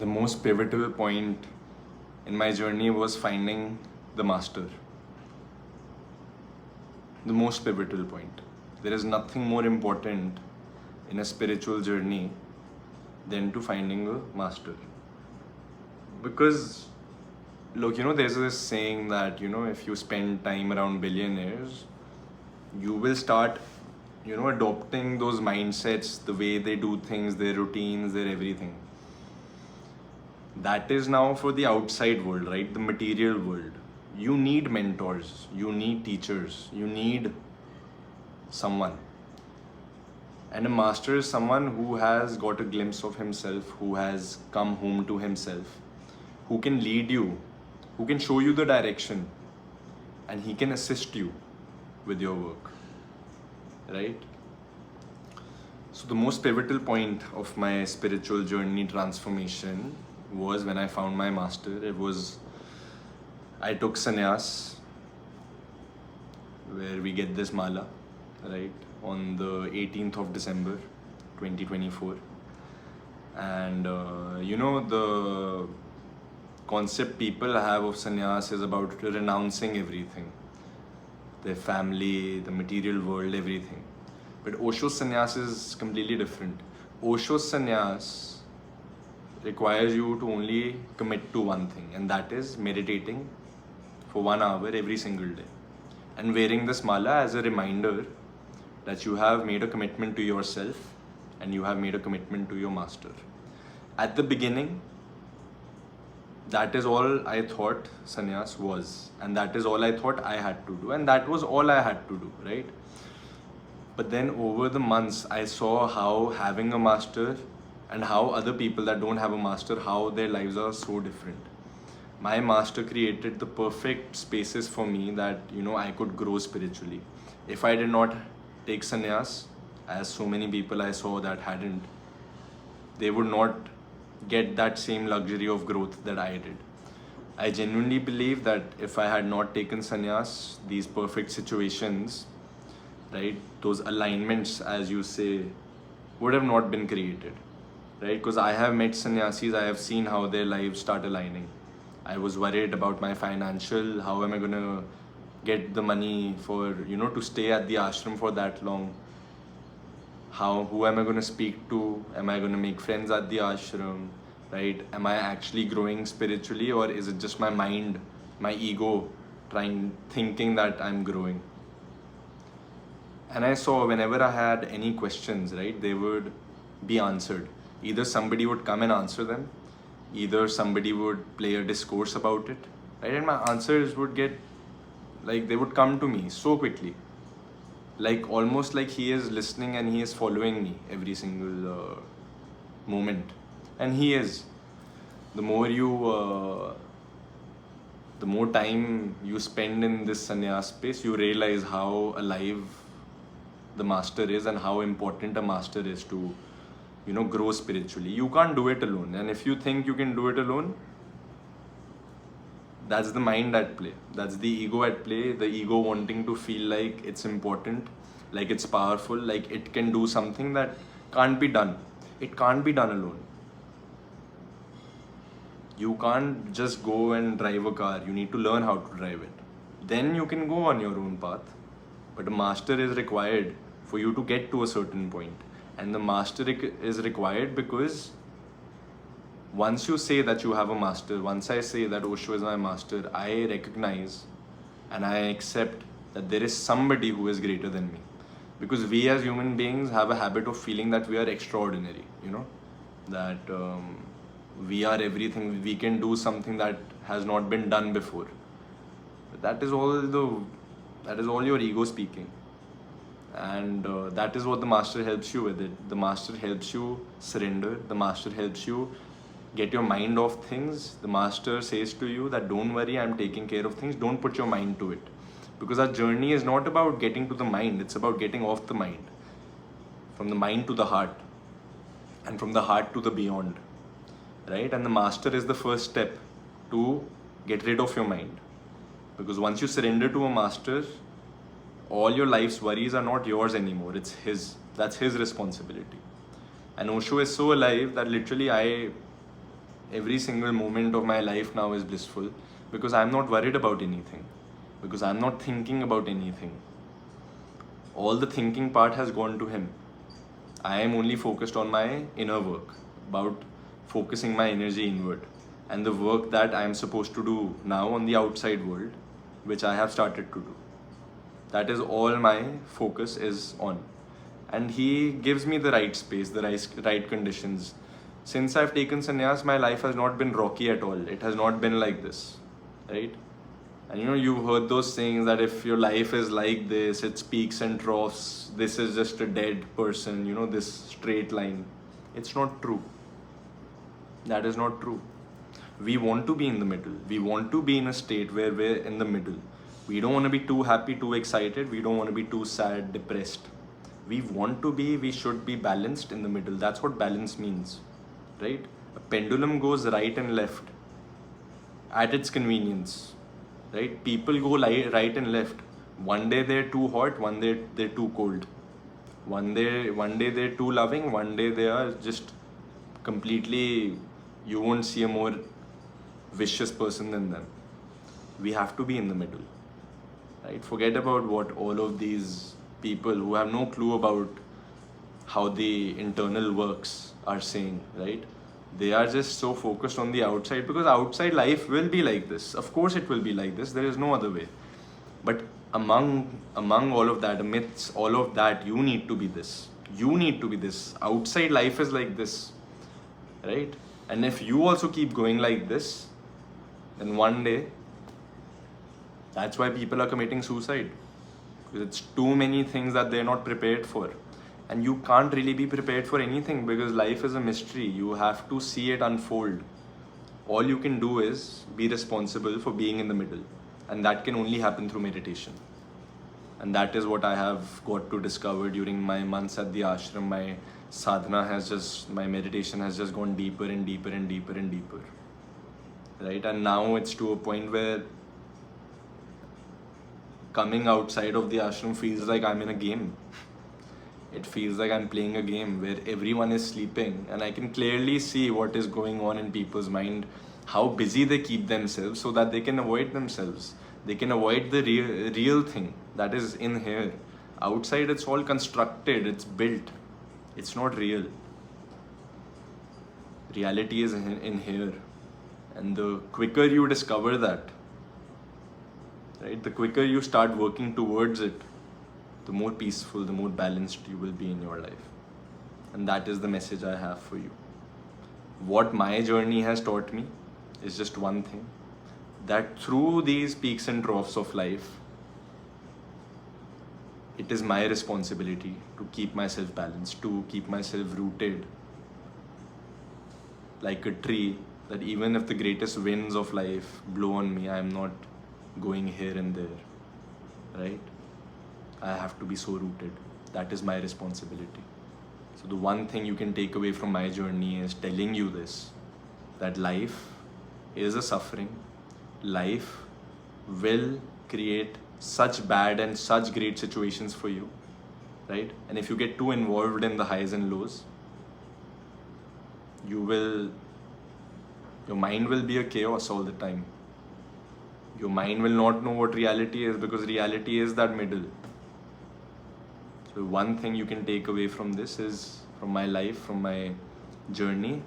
The most pivotal point in my journey was finding the master. The most pivotal point. There is nothing more important in a spiritual journey than to finding a master. Because, look, there's this saying that, if you spend time around billionaires, you will start, adopting those mindsets, the way they do things, their routines, their everything. That is now for the outside world, right? The material world. You need mentors, you need teachers, you need someone. And a master is someone who has got a glimpse of himself, who has come home to himself, who can lead you, who can show you the direction, and he can assist you with your work, right? So the most pivotal point of my spiritual journey transformation was when I found my master. I took sannyas, where we get this mala, right, on the 18th of December 2024. And the concept people have of sannyas is about renouncing everything, their family, the material world, everything. But Osho's sannyas is completely different. Osho's sannyas requires you to only commit to one thing, and that is meditating for 1 hour every single day and wearing this mala as a reminder that you have made a commitment to yourself and you have made a commitment to your master. At the beginning, that is all I thought sannyas was, and that is all I thought I had to do, and that was all I had to do, right? But then over the months, I saw how having a master and how other people that don't have a master, how their lives are so different. My master created the perfect spaces for me that, I could grow spiritually. If I did not take sannyas, as so many people I saw that hadn't, they would not get that same luxury of growth that I did. I genuinely believe that if I had not taken sannyas, these perfect situations, right, those alignments, as you say, would have not been created, right? Because I have met sannyasis, I have seen how their lives start aligning. I was worried about my financial, how am I going to get the money for, to stay at the ashram for that long? Who am I going to speak to? Am I going to make friends at the ashram, right? Am I actually growing spiritually, or is it just my mind, my ego, thinking that I'm growing? And I saw whenever I had any questions, right, they would be answered. Either somebody would come and answer them, either somebody would play a discourse about it, right? And my answers would get, they would come to me so quickly. Almost like he is listening and he is following me every single moment. And he is. The more time you spend in this sannyas space, you realize how alive the master is and how important a master is to, grow spiritually. You can't do it alone. And if you think you can do it alone, that's the mind at play. That's the ego at play. The ego wanting to feel like it's important, like it's powerful, like it can do something that can't be done. It can't be done alone. You can't just go and drive a car. You need to learn how to drive it. Then you can go on your own path. But a master is required for you to get to a certain point. And the master is required because once you say that you have a master, once I say that Osho is my master, I recognize and I accept that there is somebody who is greater than me. Because we as human beings have a habit of feeling that we are extraordinary, that we are everything, we can do something that has not been done before. But that is all your ego speaking. And that is what the master helps you with it. The master helps you surrender. The master helps you get your mind off things. The master says to you that don't worry, I'm taking care of things. Don't put your mind to it. Because our journey is not about getting to the mind. It's about getting off the mind. From the mind to the heart. And from the heart to the beyond. Right? And the master is the first step to get rid of your mind. Because once you surrender to a master, all your life's worries are not yours anymore. It's his. That's his responsibility. And Osho is so alive that literally Every single moment of my life now is blissful because I'm not worried about anything, because I'm not thinking about anything. All the thinking part has gone to him. I am only focused on my inner work, about focusing my energy inward, and the work that I am supposed to do now on the outside world, which I have started to do. That is all my focus is on. And he gives me the right space, the right conditions. Since I've taken sannyas, my life has not been rocky at all. It has not been like this, right? And you've heard those sayings that if your life is like this, it's peaks and troughs, this is just a dead person, this straight line. It's not true. That is not true. We want to be in the middle. We want to be in a state where we're in the middle. We don't want to be too happy, too excited. We don't want to be too sad, depressed. We should be balanced in the middle. That's what balance means, right? A pendulum goes right and left at its convenience, right? People go right and left. One day they're too hot, one day they're too cold. One day they're too loving, one day they are just completely, you won't see a more vicious person than them. We have to be in the middle, right? Forget about what all of these people who have no clue about how the internal works are saying, right? They are just so focused on the outside, because outside life will be like this. Of course it will be like this. There is no other way. But among all of that, amidst all of that, you need to be this. You need to be this. Outside life is like this, right? And if you also keep going like this, then one day, that's why people are committing suicide. Because it's too many things that they're not prepared for. And you can't really be prepared for anything because life is a mystery. You have to see it unfold. All you can do is be responsible for being in the middle. And that can only happen through meditation. And that is what I have got to discover during my months at the ashram. My sadhana my meditation has just gone deeper and deeper and deeper and deeper. Right? And now it's to a point where coming outside of the ashram feels like I'm in a game. It feels like I'm playing a game where everyone is sleeping and I can clearly see what is going on in people's mind, how busy they keep themselves so that they can avoid themselves. They can avoid the real thing that is in here. Outside it's all constructed, it's built. It's not real. Reality is in here. And the quicker you discover that, right, the quicker you start working towards it, the more peaceful, the more balanced you will be in your life. And that is the message I have for you. What my journey has taught me is just one thing, that through these peaks and troughs of life, it is my responsibility to keep myself balanced, to keep myself rooted like a tree, that even if the greatest winds of life blow on me, I am not going here and there, right? I have to be so rooted. That is my responsibility. So the one thing you can take away from my journey is telling you this, that life is a suffering. Life will create such bad and such great situations for you, right? And if you get too involved in the highs and lows, your mind will be a chaos all the time. Your mind will not know what reality is, because reality is that middle. So one thing you can take away from this is, from my life, from my journey,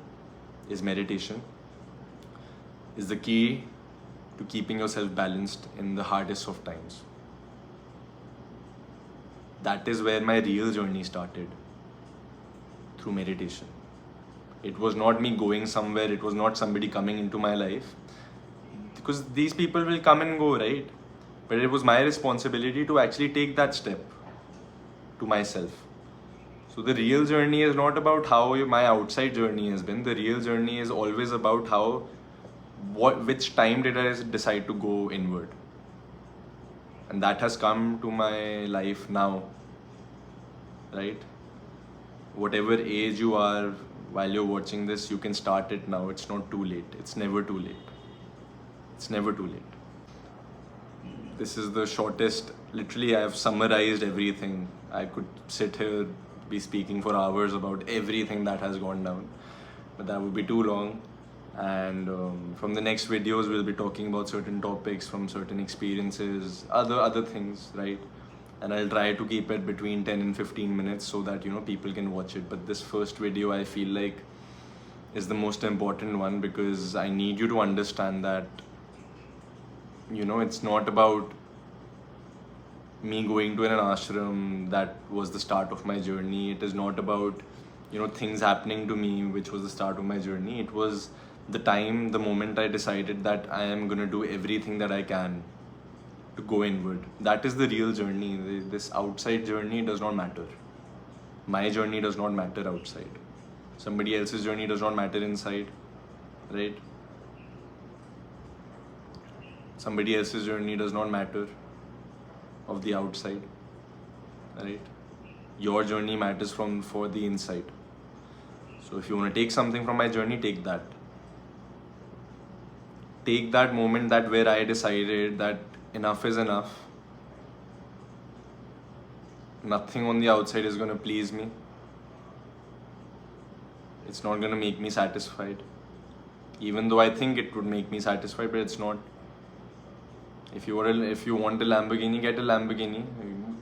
is meditation is the key to keeping yourself balanced in the hardest of times. That is where my real journey started, through meditation. It was not me going somewhere, it was not somebody coming into my life, because these people will come and go, right? But it was my responsibility to actually take that step to myself. So the real journey is not about how my outside journey has been. The real journey is always about which time did I decide to go inward. And that has come to my life now, right? Whatever age you are while you're watching this, you can start it now. It's not too late. It's never too late. It's never too late. This is the shortest, literally I have summarized everything. I could sit here, be speaking for hours about everything that has gone down, but that would be too long. And from the next videos we'll be talking about certain topics from certain experiences, other things, right? And I'll try to keep it between 10 and 15 minutes so that people can watch it. But this first video, I feel like, is the most important one, because I need you to understand that it's not about me going to an ashram that was the start of my journey. It is not about things happening to me which was the start of my journey. It was the moment I decided that I am going to do everything that I can to go inward. That is the real journey. This outside journey does not matter. My journey does not matter outside. Somebody else's journey does not matter inside, right? Somebody else's journey does not matter of the outside, right? Your journey matters for the inside. So if you want to take something from my journey, take that. Take that moment that where I decided that enough is enough. Nothing on the outside is going to please me. It's not going to make me satisfied. Even though I think it would make me satisfied, but it's not. If you want a Lamborghini, get a Lamborghini.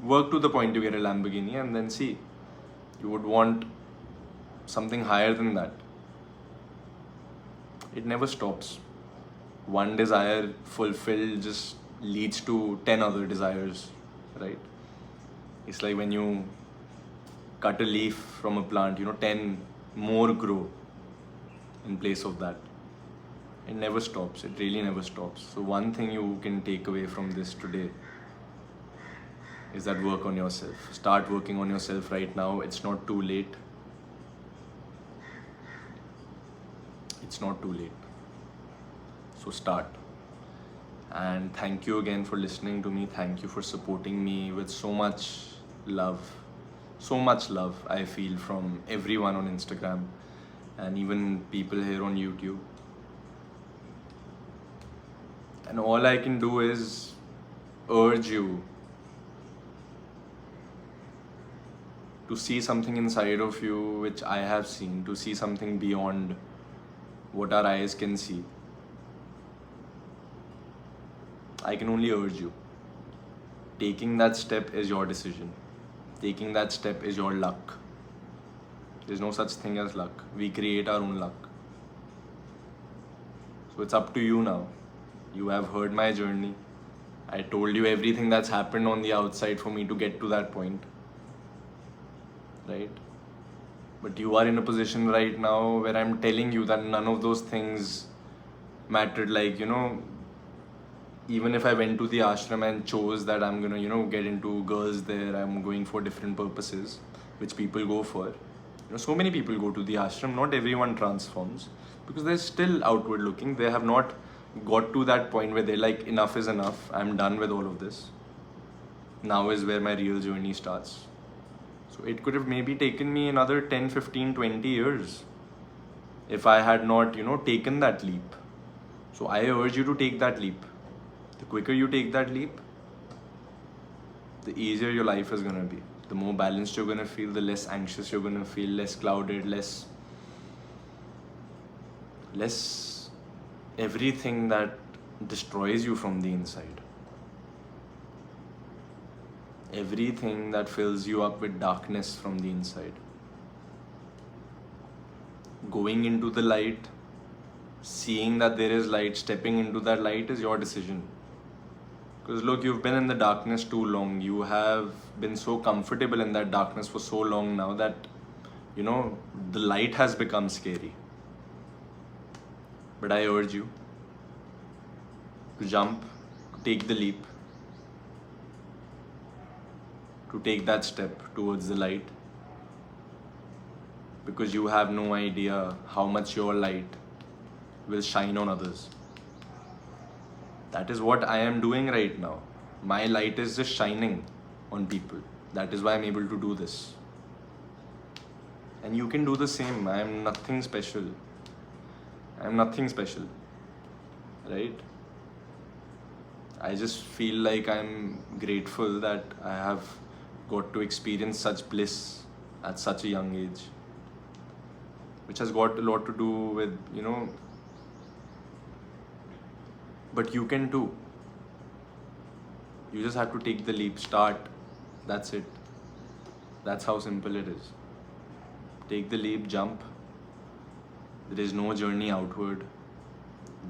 Work to the point you get a Lamborghini, and then see. You would want something higher than that. It never stops. One desire fulfilled just leads to 10 other desires, right? It's like when you cut a leaf from a plant, 10 more grow in place of that. It never stops. It really never stops. So one thing you can take away from this today is that work on yourself. Start working on yourself right now. It's not too late. It's not too late. So start. And thank you again for listening to me. Thank you for supporting me with so much love. So much love I feel from everyone on Instagram and even people here on YouTube. And all I can do is urge you to see something inside of you which I have seen, to see something beyond what our eyes can see. I can only urge you. Taking that step is your decision. Taking that step is your luck. There's no such thing as luck. We create our own luck. So it's up to you now. You have heard my journey. I told you everything that's happened on the outside for me to get to that point. Right? But you are in a position right now where I'm telling you that none of those things mattered. Like, even if I went to the ashram and chose that I'm gonna, get into girls there, I'm going for different purposes, which people go for. So many people go to the ashram, not everyone transforms because they're still outward looking. They have not got to that point where they're like, enough is enough. I'm done with all of this. Now is where my real journey starts. So it could have maybe taken me another 10, 15, 20 years if I had not, taken that leap. So I urge you to take that leap. The quicker you take that leap, the easier your life is going to be. The more balanced you're going to feel, the less anxious you're going to feel, less clouded, less everything that destroys you from the inside. Everything that fills you up with darkness from the inside. Going into the light, seeing that there is light, stepping into that light is your decision. Because look, you've been in the darkness too long. You have been so comfortable in that darkness for so long now that, the light has become scary. But I urge you to jump, to take the leap, to take that step towards the light. Because you have no idea how much your light will shine on others. That is what I am doing right now. My light is just shining on people. That is why I'm able to do this. And you can do the same. I am nothing special. I am nothing special. Right? I just feel like I'm grateful that I have got to experience such bliss at such a young age. Which has got a lot to do with, but you can too. You just have to take the leap, start. That's it. That's how simple it is. Take the leap, jump. There is no journey outward.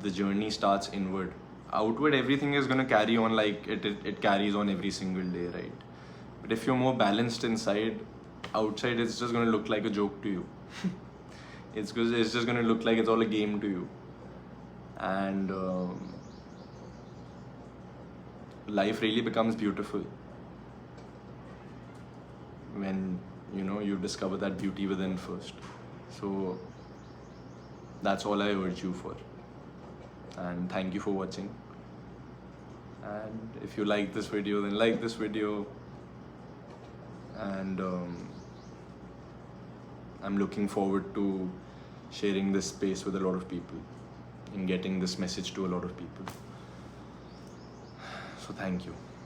The journey starts inward. Outward, everything is going to carry on like it carries on every single day, right? But if you're more balanced inside, outside it's just going to look like a joke to you. It's just going to look like it's all a game to you. And life really becomes beautiful when you discover that beauty within first. So that's all I urge you for. And thank you for watching. And if you like this video, then like this video. And I'm looking forward to sharing this space with a lot of people and getting this message to a lot of people. So thank you.